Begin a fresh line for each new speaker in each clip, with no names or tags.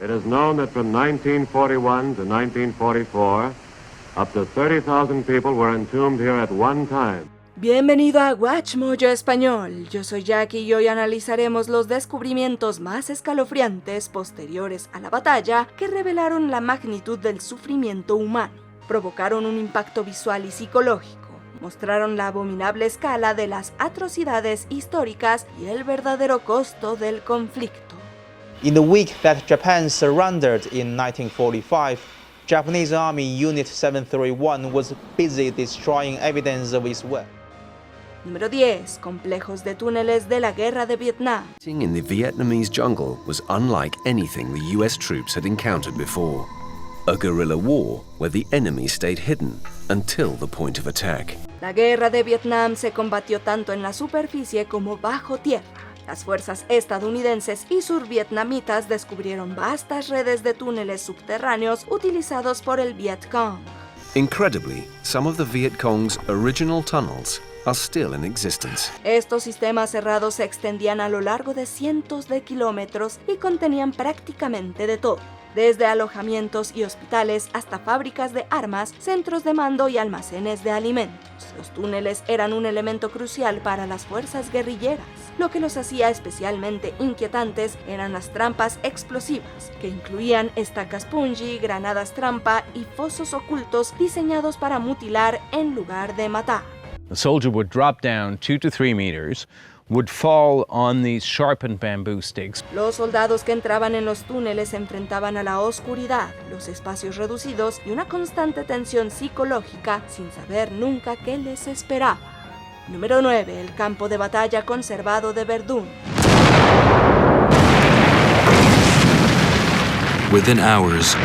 It is known that from 1941 to 1944, up to 30,000 people were entombed here at one time.
Bienvenido a Guachmoyo Español. Yo soy Jackie y hoy analizaremos los descubrimientos más escalofriantes posteriores a la batalla que revelaron la magnitud del sufrimiento humano, provocaron un impacto visual y psicológico, mostraron la abominable escala de las atrocidades históricas y el verdadero costo del conflicto.
In the week that Japan surrendered in 1945, Japanese Army Unit 731 was busy destroying evidence of its work.
Número 10. Complejos de túneles de la Guerra de Vietnam.
In the Vietnamese jungle was unlike anything the US troops had encountered before. A guerrilla war where the enemy stayed hidden until the point of attack.
La Guerra de Vietnam se combatió tanto en la superficie como bajo tierra. Las fuerzas estadounidenses y survietnamitas descubrieron vastas redes de túneles subterráneos utilizados por el Viet Cong.
Incredibly, some of the Viet Cong's original tunnels are still in existence.
Estos sistemas cerrados se extendían a lo largo de cientos de kilómetros y contenían prácticamente de todo, desde alojamientos y hospitales hasta fábricas de armas, centros de mando y almacenes de alimentos. Los túneles eran un elemento crucial para las fuerzas guerrilleras. Lo que los hacía especialmente inquietantes eran las trampas explosivas, que incluían estacas punji, granadas trampa y fosos ocultos diseñados para mutilar en lugar de matar.
The soldier would drop down 2 to 3 meters, would fall on these sharpened bamboo sticks.
Los soldados que entraban en los túneles se enfrentaban a la oscuridad, los espacios reducidos y una constante tensión psicológica sin saber nunca qué les esperaba. Número 9. El campo de batalla conservado de Verdún.
Within hours,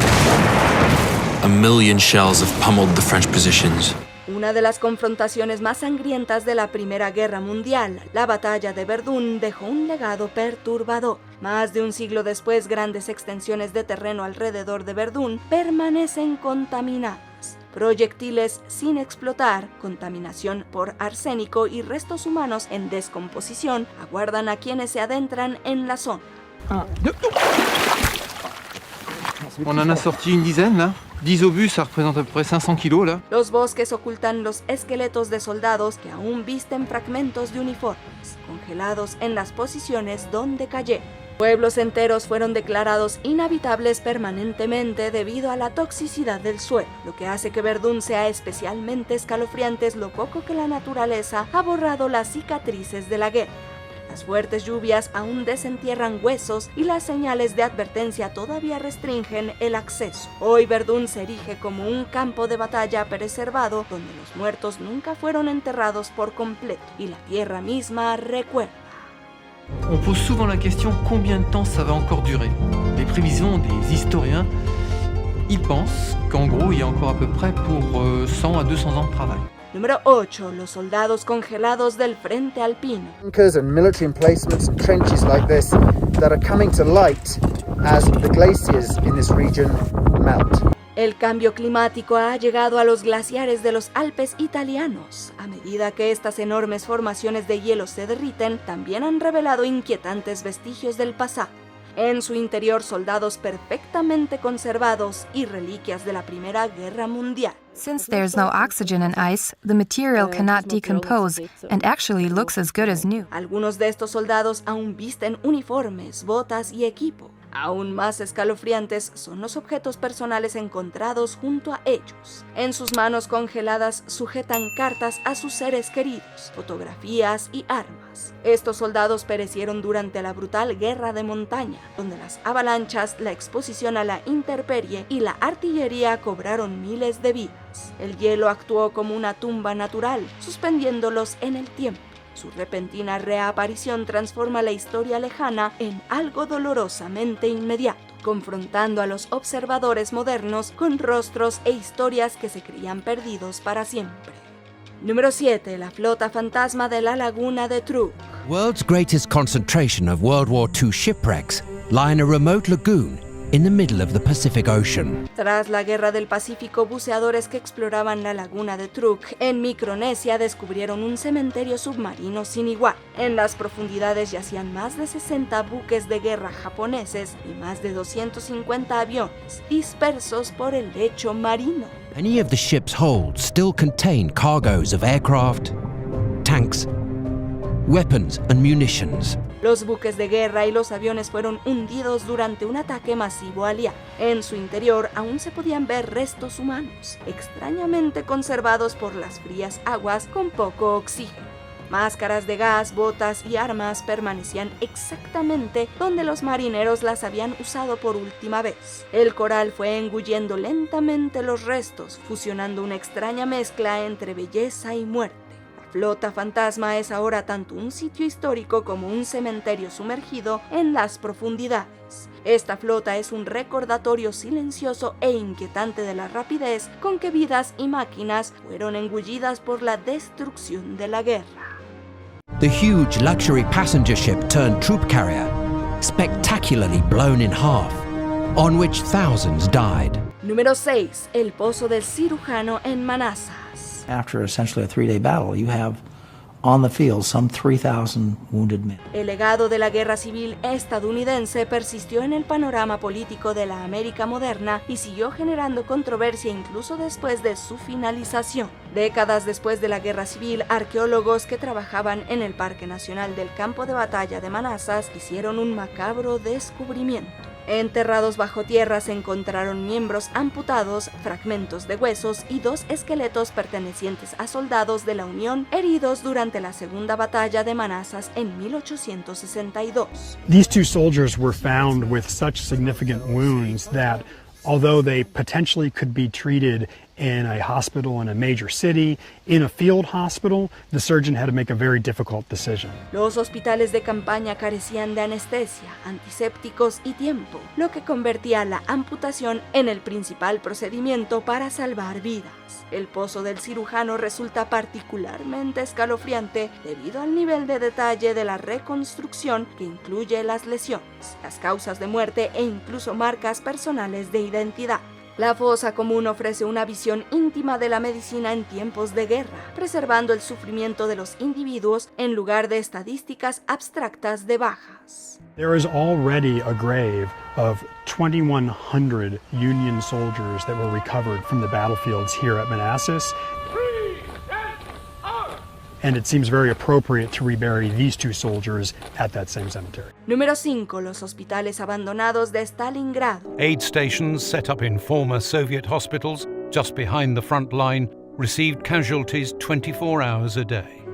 1,000,000 shells have pummeled the French positions.
Una de las confrontaciones más sangrientas de la Primera Guerra Mundial, la batalla de Verdún dejó un legado perturbador. Más de un siglo después, grandes extensiones de terreno alrededor de Verdún permanecen contaminadas. Proyectiles sin explotar, contaminación por arsénico y restos humanos en descomposición aguardan a quienes se adentran en la zona.
On en a sorti une dizaine là. 10 obus, ça représente à peu près 500 kilos là.
Los bosques ocultan los esqueletos de soldados que aún visten fragmentos de uniformes, congelados en las posiciones donde cayeron. Pueblos enteros fueron declarados inhabitables permanentemente debido a la toxicidad del suelo. Lo que hace que Verdún sea especialmente escalofriante es lo poco que la naturaleza ha borrado las cicatrices de la guerra. Las fuertes lluvias aún desentierran huesos y las señales de advertencia todavía restringen el acceso. Hoy Verdún se erige como un campo de batalla preservado donde los muertos nunca fueron enterrados por completo y la tierra misma recuerda.
On pose souvent la question combien de temps ça va encore durer. Les prévisions des historiens, ils pensent qu'en gros il y a encore à peu près pour 100 à 200 ans de travail.
Número 8. Los soldados congelados del Frente Alpino.
Bunkers and military emplacements and trenches like this that are coming to light as the glaciers in this region melt.
El cambio climático ha llegado a los glaciares de los Alpes italianos. A medida que estas enormes formaciones de hielo se derriten, también han revelado inquietantes vestigios del pasado. En su interior, soldados perfectamente conservados y reliquias de la Primera Guerra Mundial.
Since there's no oxygen in ice, the material cannot decompose and actually looks as good as new.
Algunos de estos soldados aún visten uniformes, botas y equipo. Aún más escalofriantes son los objetos personales encontrados junto a ellos. En sus manos congeladas sujetan cartas a sus seres queridos, fotografías y armas. Estos soldados perecieron durante la brutal guerra de montaña, donde las avalanchas, la exposición a la intemperie y la artillería cobraron miles de vidas. El hielo actuó como una tumba natural, suspendiéndolos en el tiempo. Su repentina reaparición transforma la historia lejana en algo dolorosamente inmediato, confrontando a los observadores modernos con rostros e historias que se creían perdidos para siempre. Número 7. La flota fantasma de la laguna de Truk.
World's greatest concentration of World War II shipwrecks lie in a remote lagoon in the middle of the Pacific Ocean.
Tras la Guerra del Pacífico, buceadores que exploraban la laguna de Truk en Micronesia descubrieron un cementerio submarino sin igual. En las profundidades yacían más de 60 buques de guerra japoneses y más de 250 aviones dispersos por el lecho marino.
Many of the ship's holds still contain cargoes of aircraft, tanks, weapons and munitions.
Los buques de guerra y los aviones fueron hundidos durante un ataque masivo aliado. En su interior aún se podían ver restos humanos, extrañamente conservados por las frías aguas con poco oxígeno. Máscaras de gas, botas y armas permanecían exactamente donde los marineros las habían usado por última vez. El coral fue engullendo lentamente los restos, fusionando una extraña mezcla entre belleza y muerte. Flota Fantasma es ahora tanto un sitio histórico como un cementerio sumergido en las profundidades. Esta flota es un recordatorio silencioso e inquietante de la rapidez con que vidas y máquinas fueron engullidas por la destrucción de la guerra.
The huge luxury passenger ship turned troop carrier, spectacularly blown in half, on which thousands died.
Número 6. El pozo del cirujano en Manassas.
After essentially a 3-day battle, you have on the field some 3,000 wounded men.
El legado de la guerra civil estadounidense persistió en el panorama político de la América moderna y siguió generando controversia incluso después de su finalización. Décadas después de la guerra civil, arqueólogos que trabajaban en el Parque Nacional del Campo de Batalla de Manassas hicieron un macabro descubrimiento. Enterrados bajo tierra se encontraron miembros amputados, fragmentos de huesos y 2 esqueletos pertenecientes a soldados de la Unión heridos durante la Segunda Batalla de Manassas en 1862.
These 2 soldiers were found with such significant wounds that although they potentially could be treated in a hospital in a major city, in a field hospital, the surgeon had to make a very difficult decision.
Los hospitales de campaña carecían de anestesia, antisépticos y tiempo, lo que convertía la amputación en el principal procedimiento para salvar vidas. El pozo del cirujano resulta particularmente escalofriante debido al nivel de detalle de la reconstrucción que incluye las lesiones, las causas de muerte e incluso marcas personales de identidad. La fosa común ofrece una visión íntima de la medicina en tiempos de guerra, preservando el sufrimiento de los individuos en lugar de estadísticas abstractas de bajas.
There is already a grave of 2,100 Union soldiers that were recovered from the battlefields here at Manassas. And it seems very appropriate to rebury these 2 soldiers at that same cemetery.
Número 5. Los hospitales abandonados de Stalingrado.
Aid stations set up in former Soviet hospitals just behind the front line received casualties 24 hours a day.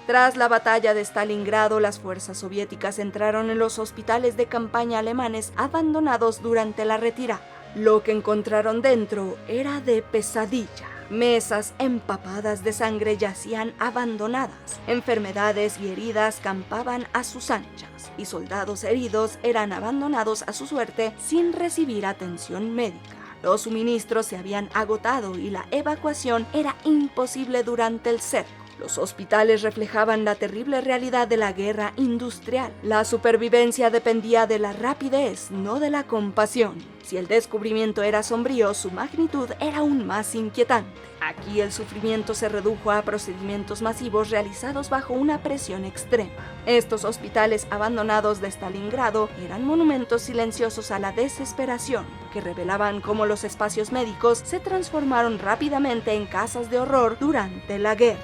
Tras la batalla de Stalingrado, las fuerzas soviéticas entraron en los hospitales de campaña alemanes abandonados durante la retirada. Lo que encontraron dentro era de pesadilla. Mesas empapadas de sangre yacían abandonadas, enfermedades y heridas campaban a sus anchas, y soldados heridos eran abandonados a su suerte sin recibir atención médica. Los suministros se habían agotado y la evacuación era imposible durante el cerco. Los hospitales reflejaban la terrible realidad de la guerra industrial. La supervivencia dependía de la rapidez, no de la compasión. Si el descubrimiento era sombrío, su magnitud era aún más inquietante. Aquí el sufrimiento se redujo a procedimientos masivos realizados bajo una presión extrema. Estos hospitales abandonados de Stalingrado eran monumentos silenciosos a la desesperación, que revelaban cómo los espacios médicos se transformaron rápidamente en casas de horror durante la guerra.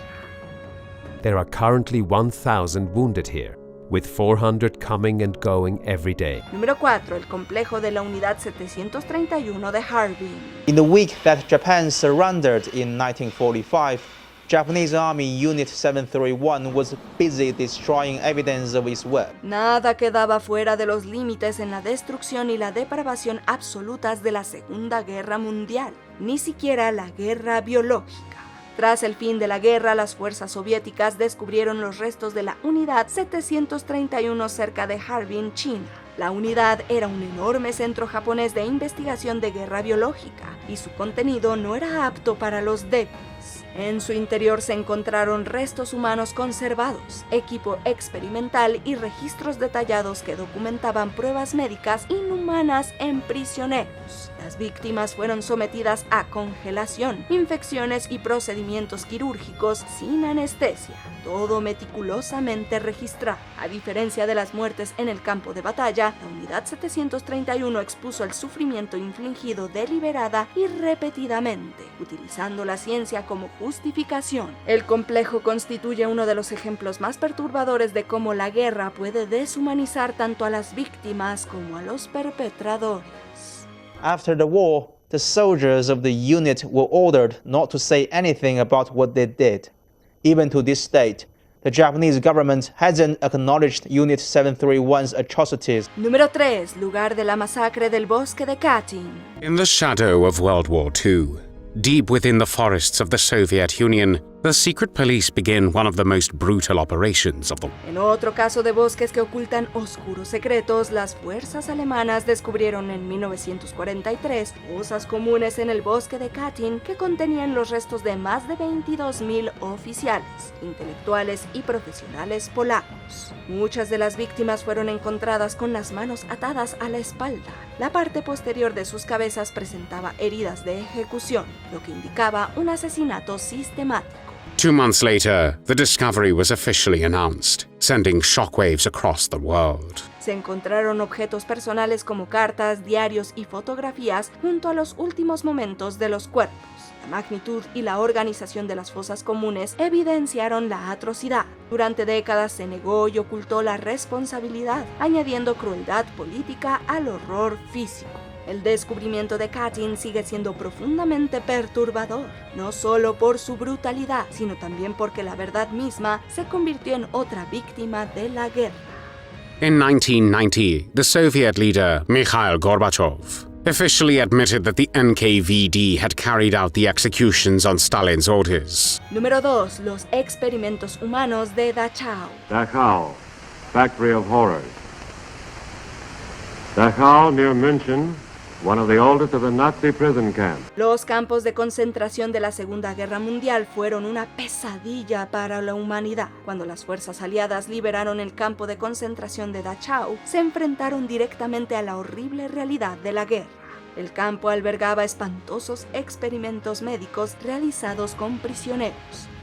There are currently 1,000 wounded here, with 400 coming and going every day.
Número 4. El complejo de la Unidad 731 de Harbin.
In the week that Japan surrendered in 1945, Japanese Army Unit 731 was busy destroying evidence of its work.
Nada quedaba fuera de los límites en la destrucción y la depravación absolutas de la Segunda Guerra Mundial, ni siquiera la guerra biológica. Tras el fin de la guerra, las fuerzas soviéticas descubrieron los restos de la Unidad 731 cerca de Harbin, China. La unidad era un enorme centro japonés de investigación de guerra biológica y su contenido no era apto para los débiles. En su interior se encontraron restos humanos conservados, equipo experimental y registros detallados que documentaban pruebas médicas inhumanas en prisioneros. Las víctimas fueron sometidas a congelación, infecciones y procedimientos quirúrgicos sin anestesia, todo meticulosamente registrado. A diferencia de las muertes en el campo de batalla, la Unidad 731 expuso el sufrimiento infligido deliberada y repetidamente, utilizando la ciencia como justificación. El complejo constituye uno de los ejemplos más perturbadores de cómo la guerra puede deshumanizar tanto a las víctimas como a los perpetradores.
After the war, the soldiers of the unit were ordered not to say anything about what they did. Even to this date, the Japanese government hasn't acknowledged Unit 731's atrocities.
Número 3. Lugar de la masacre del bosque de Katyn.
In the shadow of World War II, deep within the forests of the Soviet Union, the secret police begin one of the most brutal operations of the war.
En otro caso de bosques que ocultan oscuros secretos, las fuerzas alemanas descubrieron en 1943 fosas comunes en el bosque de Katyn que contenían los restos de más de 22,000 oficiales, intelectuales y profesionales polacos. Muchas de las víctimas fueron encontradas con las manos atadas a la espalda. La parte posterior de sus cabezas presentaba heridas de ejecución, lo que indicaba un asesinato sistemático.
2 months later, the discovery was officially announced, sending shockwaves across the world.
Se encontraron objetos personales como cartas, diarios y fotografías junto a los últimos momentos de los cuerpos. La magnitud y la organización de las fosas comunes evidenciaron la atrocidad. Durante décadas se negó y ocultó la responsabilidad, añadiendo crueldad política al horror físico. El descubrimiento de Katyn sigue siendo profundamente perturbador, no solo por su brutalidad, sino también porque la verdad misma se convirtió en otra víctima de la guerra.
In 1990, the Soviet leader Mikhail Gorbachev officially admitted that the NKVD had carried out the executions on Stalin's orders.
Número 2. Los experimentos humanos de Dachau.
Dachau, factory of horrors. Dachau, near München, one of the oldest of the Nazi prison camps.
Los campos de concentración de la Segunda Guerra Mundial fueron una pesadilla para la humanidad. Cuando las fuerzas aliadas liberaron el campo de concentración de Dachau, se enfrentaron directamente a la horrible realidad de la guerra. El campo albergaba espantosos experimentos médicos realizados con prisioneros.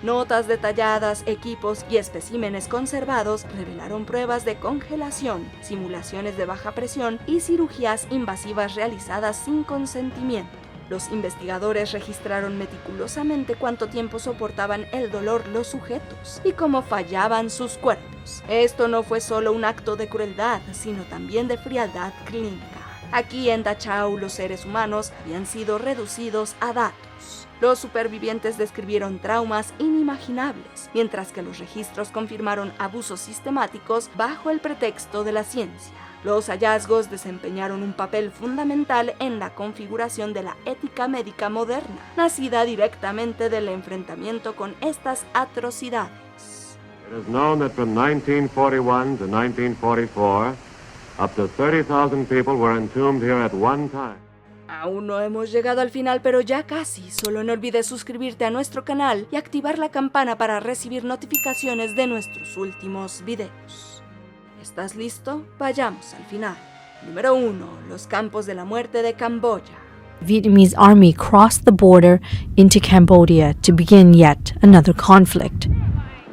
Notas detalladas, equipos y especímenes conservados revelaron pruebas de congelación, simulaciones de baja presión y cirugías invasivas realizadas sin consentimiento. Los investigadores registraron meticulosamente cuánto tiempo soportaban el dolor los sujetos y cómo fallaban sus cuerpos. Esto no fue solo un acto de crueldad, sino también de frialdad clínica. Aquí en Dachau los seres humanos habían sido reducidos a datos. Los supervivientes describieron traumas inimaginables, mientras que los registros confirmaron abusos sistemáticos bajo el pretexto de la ciencia. Los hallazgos desempeñaron un papel fundamental en la configuración de la ética médica moderna, nacida directamente del enfrentamiento con estas atrocidades.
It is known that from 1941 to 1944, up to 30,000 people were entombed here at one time.
Aún no hemos llegado al final, pero ya casi. Solo no olvides suscribirte a nuestro canal y activar la campana para recibir notificaciones de nuestros últimos videos. ¿Estás listo? Vayamos al final. Número 1. Los campos de la muerte de Camboya.
Vietnamese army crossed the border into Cambodia to begin yet another conflict.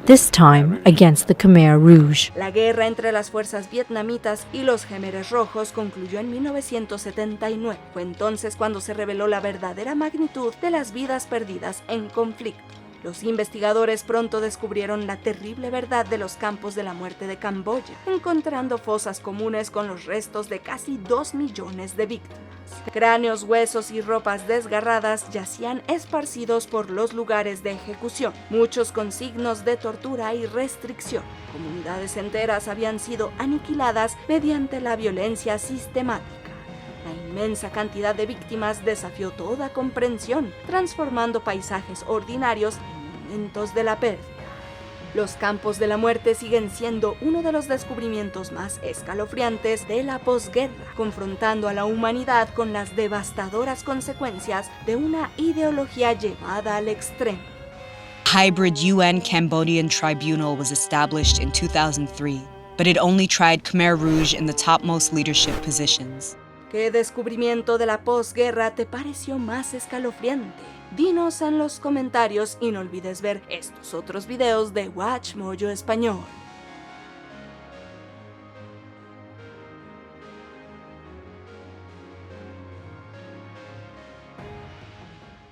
This time against the Khmer Rouge.
La guerra entre las fuerzas vietnamitas y los Khmeres Rojos concluyó en 1979. Fue entonces cuando se reveló la verdadera magnitud de las vidas perdidas en conflicto. Los investigadores pronto descubrieron la terrible verdad de los campos de la muerte de Camboya, encontrando fosas comunes con los restos de casi 2 millones de víctimas. Cráneos, huesos y ropas desgarradas yacían esparcidos por los lugares de ejecución, muchos con signos de tortura y restricción. Comunidades enteras habían sido aniquiladas mediante la violencia sistemática. La inmensa cantidad de víctimas desafió toda comprensión, transformando paisajes ordinarios en momentos de la pérdida. Los campos de la muerte siguen siendo uno de los descubrimientos más escalofriantes de la posguerra, confrontando a la humanidad con las devastadoras consecuencias de una ideología llevada al extremo.
hybrid UN-Cambodian tribunal was established in 2003, but it only tried Khmer Rouge in the topmost leadership positions.
¿Qué descubrimiento de la posguerra te pareció más escalofriante? Dinos en los comentarios y no olvides ver estos otros videos de WatchMojo Español.